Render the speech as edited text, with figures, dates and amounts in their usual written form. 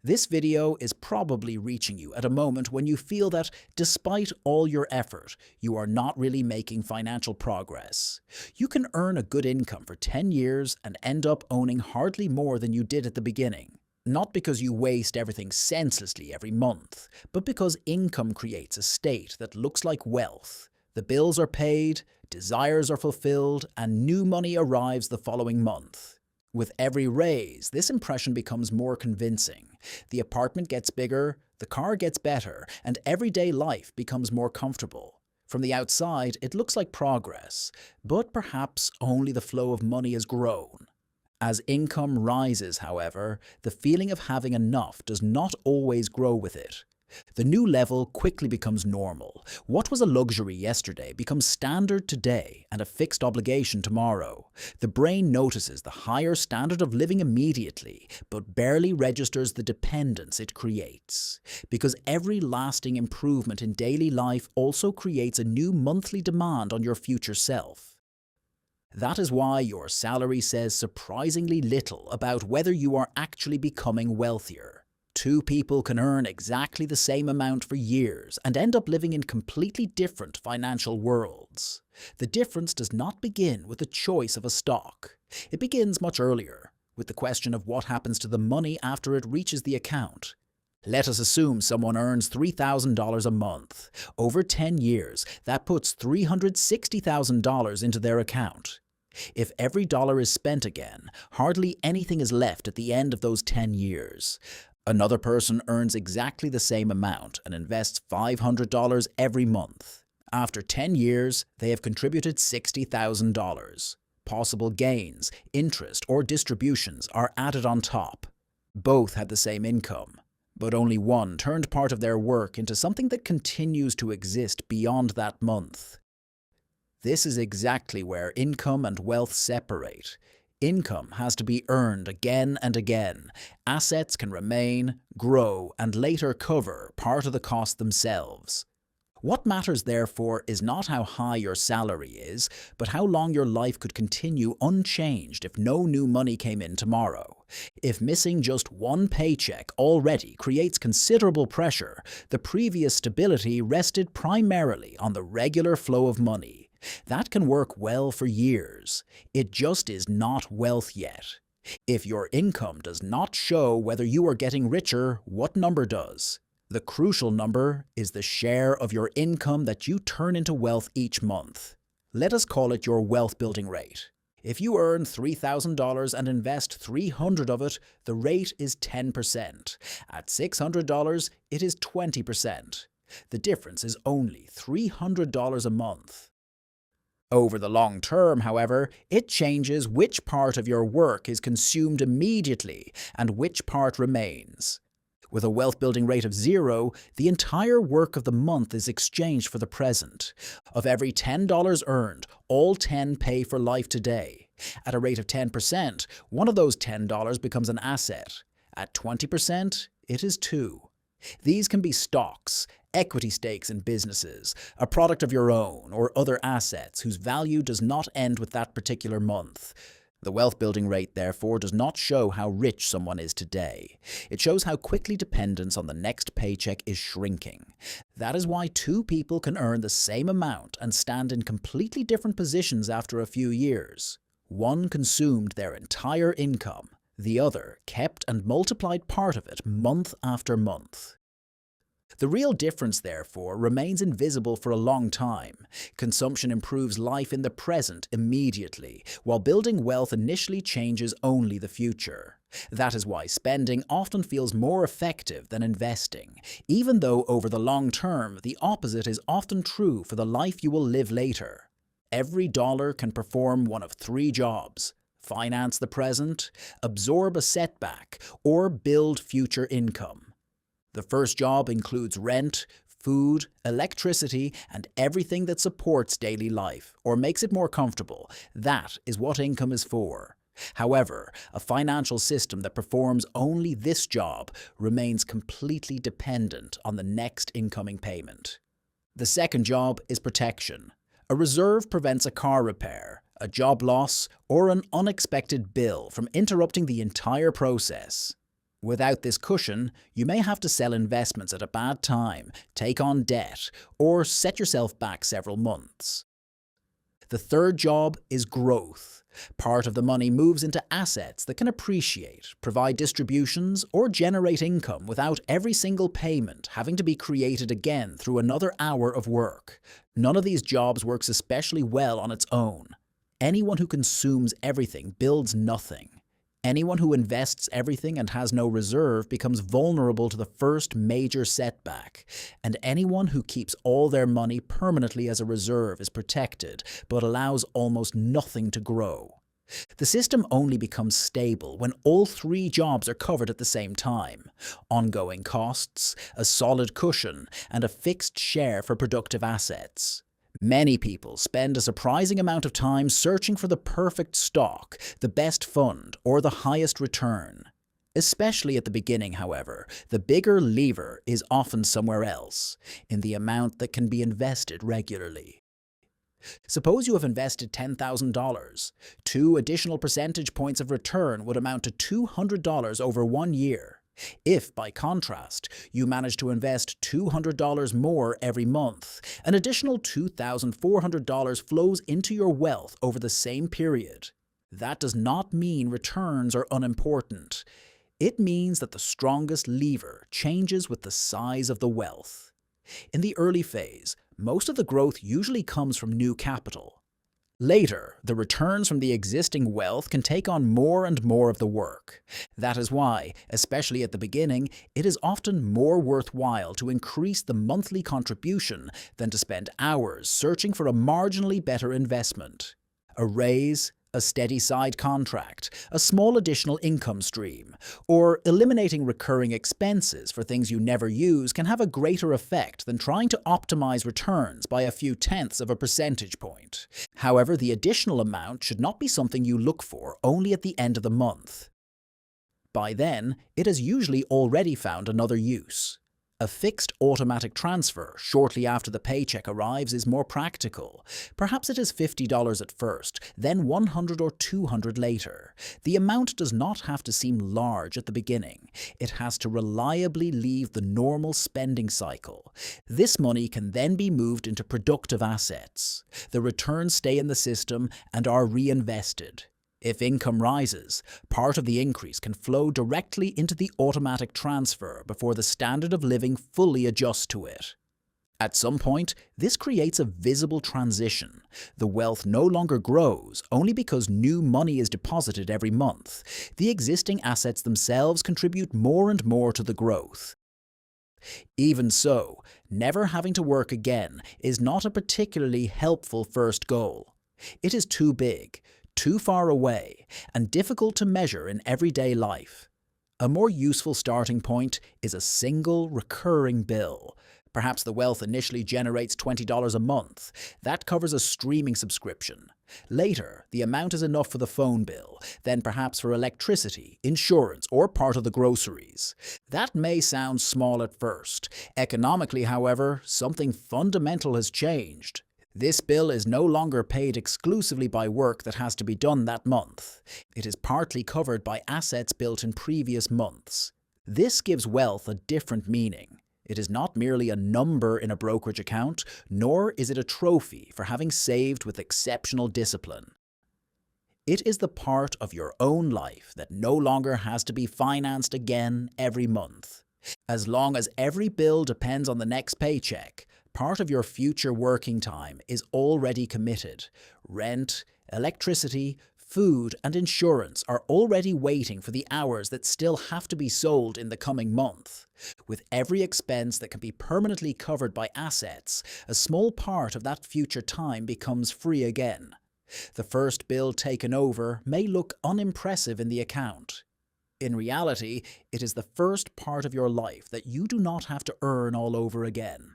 This video is probably reaching you at a moment when you feel that, despite all your effort, you are not really making financial progress. You can earn a good income for 10 years and end up owning hardly more than you did at the beginning. Not because you waste everything senselessly every month, but because income creates a state that looks like wealth. The bills are paid, desires are fulfilled, and new money arrives the following month. With every raise, this impression becomes more convincing. The apartment gets bigger, the car gets better, and everyday life becomes more comfortable. From the outside, it looks like progress, but perhaps only the flow of money has grown. As income rises, however, the feeling of having enough does not always grow with it. The new level quickly becomes normal. What was a luxury yesterday becomes standard today and a fixed obligation tomorrow. The brain notices the higher standard of living immediately, but barely registers the dependence it creates. Because every lasting improvement in daily life also creates a new monthly demand on your future self. That is why your salary says surprisingly little about whether you are actually becoming wealthier. Two people can earn exactly the same amount for years and end up living in completely different financial worlds. The difference does not begin with the choice of a stock. It begins much earlier, with the question of what happens to the money after it reaches the account. Let us assume someone earns $3,000 a month. Over 10 years, that puts $360,000 into their account. If every dollar is spent again, hardly anything is left at the end of those 10 years. Another person earns exactly the same amount and invests $500 every month. After 10 years, they have contributed $60,000. Possible gains, interest, or distributions are added on top. Both had the same income, but only one turned part of their work into something that continues to exist beyond that month. This is exactly where income and wealth separate. Income has to be earned again and again. Assets can remain, grow, and later cover part of the cost themselves. What matters, therefore, is not how high your salary is, but how long your life could continue unchanged if no new money came in tomorrow. If missing just one paycheck already creates considerable pressure, the previous stability rested primarily on the regular flow of money. That can work well for years. It just is not wealth yet. If your income does not show whether you are getting richer, what number does? The crucial number is the share of your income that you turn into wealth each month. Let us call it your wealth building rate. If you earn $3,000 and invest $300 of it, the rate is 10%. At $600, it is 20%. The difference is only $300 a month. Over the long term, however, it changes which part of your work is consumed immediately and which part remains. With a wealth building rate of 0, the entire work of the month is exchanged for the present. Of every $10 earned, all 10 pay for life today. At a rate of 10%, one of those $10 becomes an asset. At 20%, it is 2. These can be stocks, equity stakes in businesses, a product of your own, or other assets whose value does not end with that particular month. The wealth building rate, therefore, does not show how rich someone is today. It shows how quickly dependence on the next paycheck is shrinking. That is why two people can earn the same amount and stand in completely different positions after a few years. One consumed their entire income. The other kept and multiplied part of it month after month. The real difference, therefore, remains invisible for a long time. Consumption improves life in the present immediately, while building wealth initially changes only the future. That is why spending often feels more effective than investing, even though over the long term, the opposite is often true for the life you will live later. Every dollar can perform one of 3 jobs: finance the present, absorb a setback, or build future income. The first job includes rent, food, electricity, and everything that supports daily life or makes it more comfortable. That is what income is for. However, a financial system that performs only this job remains completely dependent on the next incoming payment. The second job is protection. A reserve prevents a car repair, a job loss, or an unexpected bill from interrupting the entire process. Without this cushion, you may have to sell investments at a bad time, take on debt, or set yourself back several months. The third job is growth. Part of the money moves into assets that can appreciate, provide distributions, or generate income without every single payment having to be created again through another hour of work. None of these jobs works especially well on its own. Anyone who consumes everything builds nothing. Anyone who invests everything and has no reserve becomes vulnerable to the first major setback, and anyone who keeps all their money permanently as a reserve is protected, but allows almost nothing to grow. The system only becomes stable when all three jobs are covered at the same time: ongoing costs, a solid cushion, and a fixed share for productive assets. Many people spend a surprising amount of time searching for the perfect stock, the best fund, or the highest return. Especially at the beginning, however, the bigger lever is often somewhere else, in the amount that can be invested regularly. Suppose you have invested $10,000. 2 additional percentage points of return would amount to $200 over 1 year. If, by contrast, you manage to invest $200 more every month, an additional $2,400 flows into your wealth over the same period. That does not mean returns are unimportant. It means that the strongest lever changes with the size of the wealth. In the early phase, most of the growth usually comes from new capital. Later, the returns from the existing wealth can take on more and more of the work. That is why, especially at the beginning, it is often more worthwhile to increase the monthly contribution than to spend hours searching for a marginally better investment. A raise, a steady side contract, a small additional income stream, or eliminating recurring expenses for things you never use can have a greater effect than trying to optimize returns by a few tenths of a percentage point. However, the additional amount should not be something you look for only at the end of the month. By then, it has usually already found another use. A fixed automatic transfer shortly after the paycheck arrives is more practical. Perhaps it is $50 at first, then $100 or $200 later. The amount does not have to seem large at the beginning. It has to reliably leave the normal spending cycle. This money can then be moved into productive assets. The returns stay in the system and are reinvested. If income rises, part of the increase can flow directly into the automatic transfer before the standard of living fully adjusts to it. At some point, this creates a visible transition. The wealth no longer grows only because new money is deposited every month. The existing assets themselves contribute more and more to the growth. Even so, never having to work again is not a particularly helpful first goal. It is too big, too far away, and difficult to measure in everyday life. A more useful starting point is a single recurring bill. Perhaps the wealth initially generates $20 a month. That covers a streaming subscription. Later, the amount is enough for the phone bill, then perhaps for electricity, insurance, or part of the groceries. That may sound small at first. Economically, however, something fundamental has changed. This bill is no longer paid exclusively by work that has to be done that month. It is partly covered by assets built in previous months. This gives wealth a different meaning. It is not merely a number in a brokerage account, nor is it a trophy for having saved with exceptional discipline. It is the part of your own life that no longer has to be financed again every month. As long as every bill depends on the next paycheck, part of your future working time is already committed. Rent, electricity, food, and insurance are already waiting for the hours that still have to be sold in the coming month. With every expense that can be permanently covered by assets, a small part of that future time becomes free again. The first bill taken over may look unimpressive in the account. In reality, it is the first part of your life that you do not have to earn all over again.